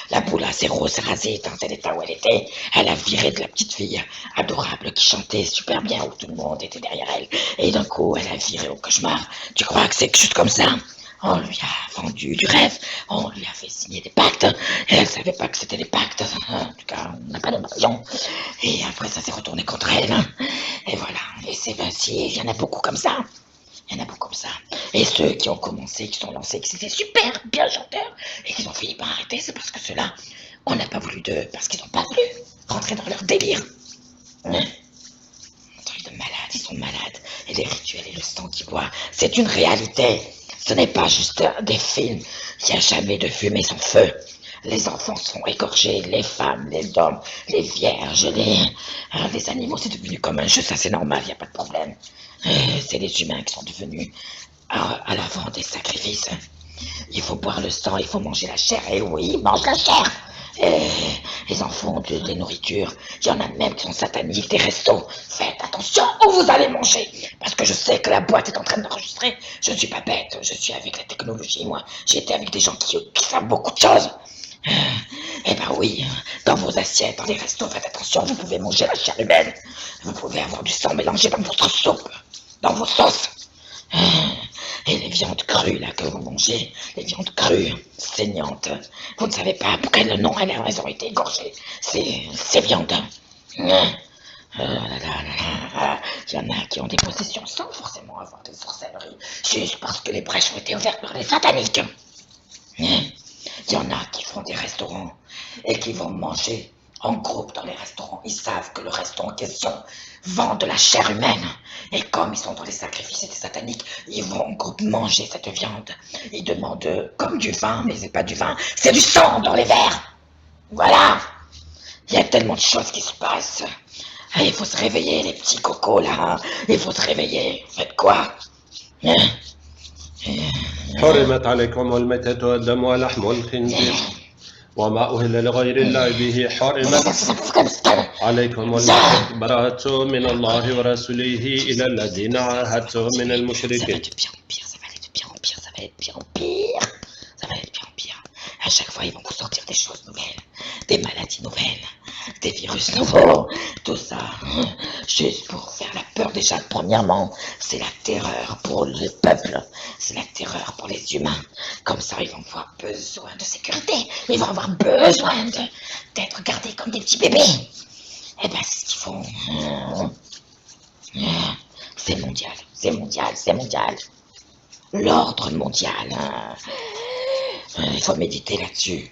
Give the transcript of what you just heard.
La poule s'est rasée dans l'état où elle était. Elle a viré de la petite fille adorable qui chantait super bien où tout le monde était derrière elle. Et d'un coup, elle a viré au cauchemar. Tu crois que c'est juste comme ça? On lui a vendu du rêve, on lui a fait signer des pactes, et elle savait pas que c'était des pactes, en tout cas, on n'a pas d'impression. Et après, ça s'est retourné contre elle, et voilà, et c'est ainsi, il y en a beaucoup comme ça. Il y en a beaucoup comme ça. Et ceux qui ont commencé, qui sont lancés, qui étaient super bien chanteurs, et qui ont fini par arrêter, c'est parce que ceux-là, on n'a pas voulu d'eux, parce qu'ils n'ont pas voulu rentrer dans leur délire. Un truc de malade, ils sont malades. Et les rituels et le sang qu'ils boivent, c'est une réalité. Ce n'est pas juste des films. Il n'y a jamais de fumée sans feu. Les enfants sont égorgés, les femmes, les hommes, les vierges, les animaux, c'est devenu comme un jeu, ça c'est normal, il n'y a pas de problème. C'est les humains qui sont devenus à l'avant des sacrifices. Il faut boire le sang, il faut manger la chair, et oui, ils mangent la chair. Ils en font des nourritures. Il y en a même qui sont sataniques, des restos. Faites attention où vous allez manger. Parce que je sais que la boîte est en train d'enregistrer. Je ne suis pas bête, je suis avec la technologie, moi. J'étais avec des gens qui savent beaucoup de choses. Eh ben oui, dans vos assiettes, dans les restos, faites attention, vous pouvez manger la chair humaine. Vous pouvez avoir du sang mélangé dans votre soupe, dans vos sauces. Et les viandes crues là que vous mangez, les viandes crues, saignantes, vous ne savez pas pour quel nom elles ont été égorgées, ces viandes. Il y en a qui ont des possessions sans forcément avoir de sorcellerie, juste parce que les brèches ont été ouvertes par les sataniques. Il y en a qui font des restaurants et qui vont manger en groupe dans les restaurants. Ils savent que le restaurant en question vend de la chair humaine. Et comme ils sont dans les sacrifices et des sataniques, ils vont en groupe manger cette viande. Ils demandent comme du vin, mais c'est pas du vin, c'est du sang dans les verres. Voilà. Il y a tellement de choses qui se passent. Et il faut se réveiller, les petits cocos là. Il faut se réveiller. Faites quoi? حرمت عليكم الميتة والدم ولحم الخنزير وما أهل لغير الله به حرمت عليكم الميتة براءة من الله ورسوله إلى الذين عاهدتم من المشركين. Ça va aller de pire en pire, ça va aller de pire en pire. Ça va aller de pire en pire. À chaque fois, ils vont vous sortir des choses nouvelles, des maladies nouvelles, des virus nouveaux, tout ça. Juste pour faire la peur déjà. Premièrement, c'est la terreur pour le peuple, c'est la terreur pour les humains. Comme ça, ils vont avoir besoin de sécurité. Ils vont avoir besoin d'être gardés comme des petits bébés. Eh ben, c'est ce qu'ils font. C'est mondial, c'est mondial, c'est mondial. L'ordre mondial. Il faut méditer là-dessus.